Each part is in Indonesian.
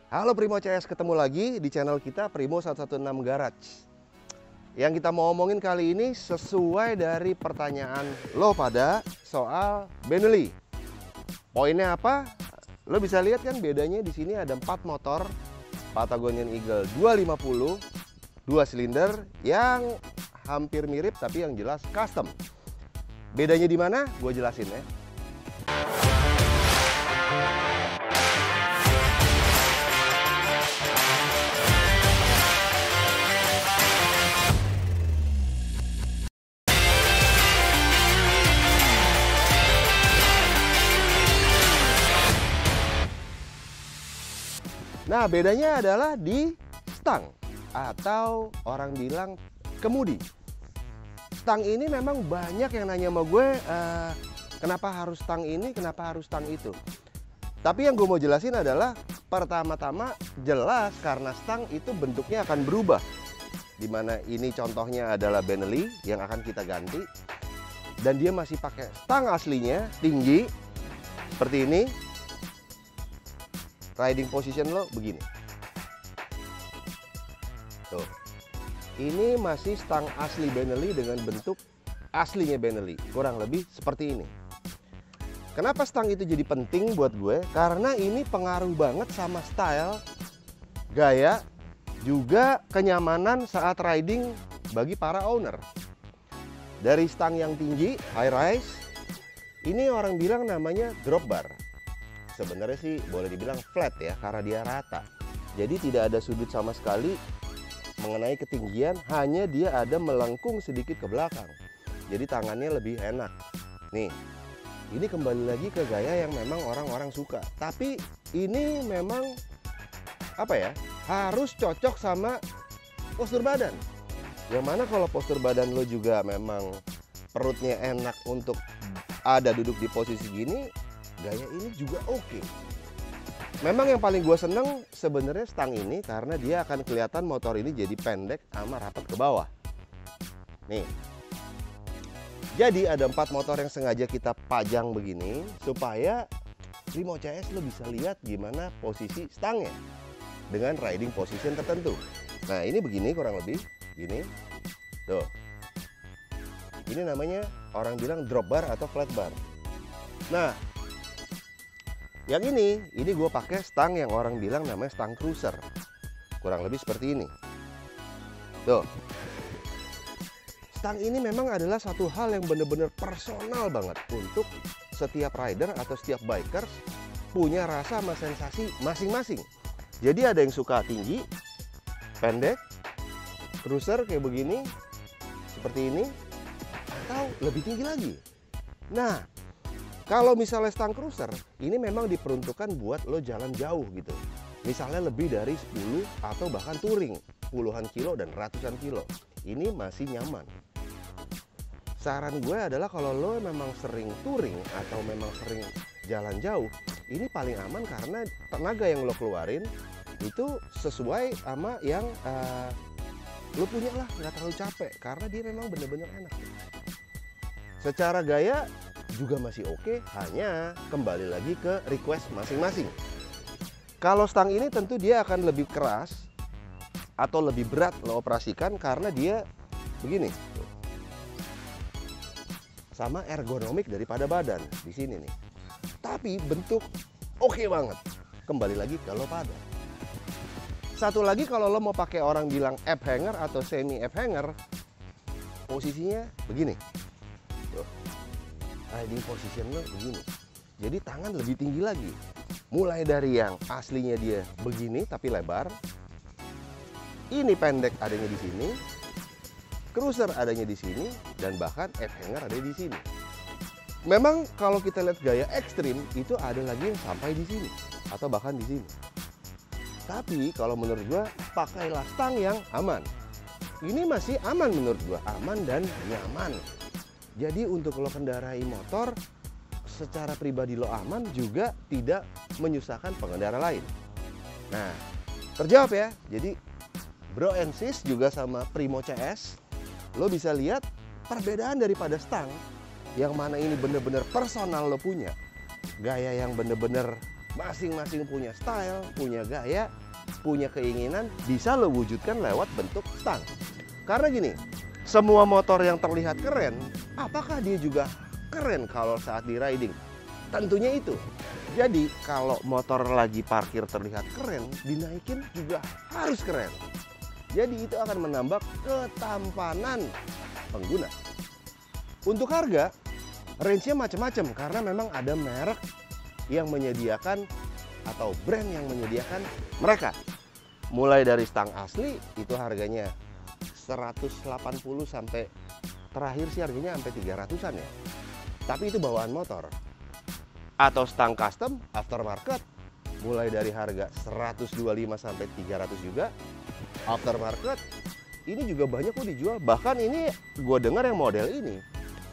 Halo Primo CS, ketemu lagi di channel kita Primo 116 Garage. Yang kita mau omongin kali ini sesuai dari pertanyaan lo pada soal Benelli. Poinnya apa? Lo bisa lihat kan bedanya di sini ada 4 motor Patagonian Eagle 250 2 silinder yang hampir mirip tapi yang jelas custom. Bedanya di mana? Gue jelasin ya. Nah, bedanya adalah di stang atau orang bilang kemudi. Stang ini memang banyak yang nanya sama gue, kenapa harus stang ini, kenapa harus stang itu. Tapi yang gue mau jelasin adalah pertama-tama jelas karena stang itu bentuknya akan berubah. Dimana ini contohnya adalah Benelli yang akan kita ganti. Dan dia masih pakai stang aslinya, tinggi, seperti ini. Riding position lo begini. Tuh. Ini masih stang asli Benelli dengan bentuk aslinya Benelli. Kurang lebih seperti ini. Kenapa stang itu jadi penting buat gue? Karena ini pengaruh banget sama style, gaya, juga kenyamanan saat riding bagi para owner. Dari stang yang tinggi, high rise, ini orang bilang namanya drop bar. Sebenarnya sih boleh dibilang flat ya, karena dia rata. Jadi tidak ada sudut sama sekali mengenai ketinggian, hanya dia ada melengkung sedikit ke belakang. Jadi tangannya lebih enak. Nih, ini kembali lagi ke gaya yang memang orang-orang suka. Tapi ini memang apa ya, harus cocok sama postur badan. Yang mana kalau postur badan lo juga memang perutnya enak untuk ada duduk di posisi gini, gaya ini juga oke. Memang yang paling gue seneng sebenarnya stang ini karena dia akan kelihatan motor ini jadi pendek sama rapat ke bawah. Nih. Jadi ada 4 motor yang sengaja kita pajang begini supaya Primo CS lo bisa lihat gimana posisi stangnya dengan riding position tertentu. Nah, ini begini kurang lebih, gini. Tuh. Ini namanya orang bilang drop bar atau flat bar. Nah, yang ini gue pakai stang yang orang bilang namanya stang cruiser. Kurang lebih seperti ini. Tuh. Stang ini memang adalah satu hal yang benar-benar personal banget untuk setiap rider atau setiap bikers punya rasa sama sensasi masing-masing. Jadi ada yang suka tinggi, pendek, cruiser kayak begini, seperti ini, atau lebih tinggi lagi. Nah, kalau misalnya stang cruiser, ini memang diperuntukkan buat lo jalan jauh gitu. Misalnya lebih dari 10 atau bahkan touring, puluhan kilo dan ratusan kilo. Ini masih nyaman. Saran gue adalah kalau lo memang sering touring atau memang sering jalan jauh, ini paling aman karena tenaga yang lo keluarin itu sesuai sama yang lo punya lah, nggak terlalu capek. Karena dia memang bener-bener enak. Secara gaya juga masih oke, hanya kembali lagi ke request masing-masing. Kalau stang ini tentu dia akan lebih keras atau lebih berat lo operasikan karena dia begini. Sama ergonomik daripada badan di sini nih. Tapi bentuk oke banget. Kembali lagi ke lo pada. Satu lagi kalau lo mau pakai orang bilang app hanger atau semi app hanger, posisinya begini. Riding position lo begini. Jadi tangan lebih tinggi lagi. Mulai dari yang aslinya dia begini tapi lebar. Ini pendek adanya di sini. Cruiser adanya di sini dan bahkan app hanger ada di sini. Memang kalau kita lihat gaya ekstrim itu ada lagi yang sampai di sini atau bahkan di sini. Tapi kalau menurut gua pakailah stang yang aman. Ini masih aman menurut gua, aman dan nyaman. Jadi untuk lo kendarai motor secara pribadi lo aman, juga tidak menyusahkan pengendara lain. Nah, terjawab ya. Jadi bro and sis juga sama Primo CS, lo bisa lihat perbedaan daripada stang yang mana ini bener-bener personal lo punya. Gaya yang bener-bener masing-masing punya style, punya gaya, punya keinginan, bisa lo wujudkan lewat bentuk stang. Karena gini, semua motor yang terlihat keren, apakah dia juga keren kalau saat di riding? Tentunya itu. Jadi kalau motor lagi parkir terlihat keren, dinaikin juga harus keren. Jadi itu akan menambah ketampanan pengguna. Untuk harga, range-nya macam-macam karena memang ada merek yang menyediakan atau brand yang menyediakan mereka. Mulai dari stang asli itu harganya 180 sampai terakhir sih harganya sampai 300-an ya. Tapi itu bawaan motor. Atau stang custom aftermarket mulai dari harga 125 sampai 300 juga. Aftermarket ini juga banyak kok dijual. Bahkan ini gue dengar yang model ini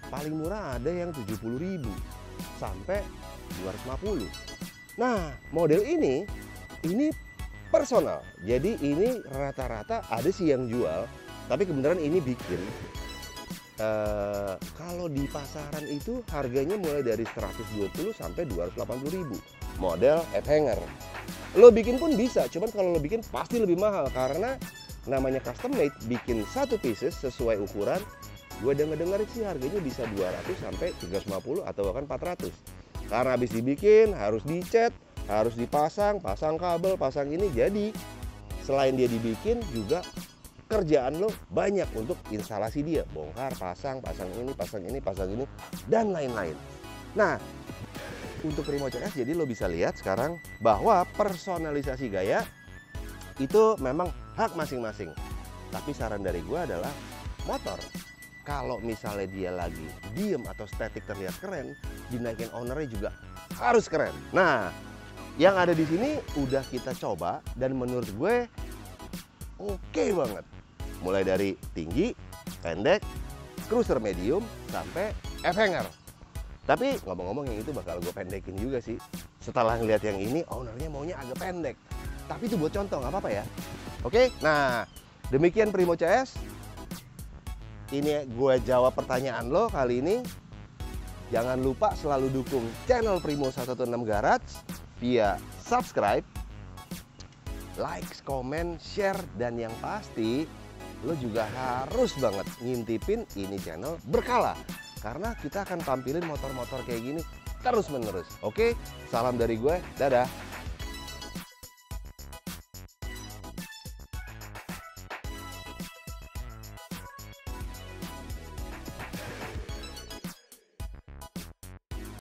paling murah ada yang 70.000 sampai 250. Nah, model ini personal. Jadi ini rata-rata ada sih yang jual, tapi kebenaran ini bikin kalau di pasaran itu harganya mulai dari 120 sampai 280.000. Model F-hanger. Lo bikin pun bisa, cuman kalau lo bikin pasti lebih mahal karena namanya custom made, bikin satu pieces sesuai ukuran. Gue dengar sih harganya bisa 200 sampai 350 atau bahkan 400. Karena habis dibikin harus dicat, harus dipasang, pasang kabel, pasang ini. Jadi selain dia dibikin juga kerjaan lo banyak untuk instalasi dia, bongkar, pasang ini, pasang ini, dan lain-lain. Nah, untuk Primo CS jadi lo bisa lihat sekarang bahwa personalisasi gaya itu memang hak masing-masing. Tapi saran dari gue adalah motor, kalau misalnya dia lagi diem atau static terlihat keren, dinaikin ownernya juga harus keren. Nah, yang ada di sini udah kita coba dan menurut gue oke banget. Mulai dari tinggi, pendek, cruiser medium, sampai F-hanger. Tapi ngomong-ngomong yang itu bakal gue pendekin juga sih. Setelah ngeliat yang ini, ownernya maunya agak pendek. Tapi itu buat contoh, nggak apa-apa ya. Oke, nah demikian Primo CS. Ini gue jawab pertanyaan lo kali ini. Jangan lupa selalu dukung channel Primo 116 Garage via subscribe, like, comment, share, dan yang pasti lo juga harus banget ngintipin ini channel berkala. Karena kita akan tampilin motor-motor kayak gini terus-menerus. Oke, salam dari gue, dadah.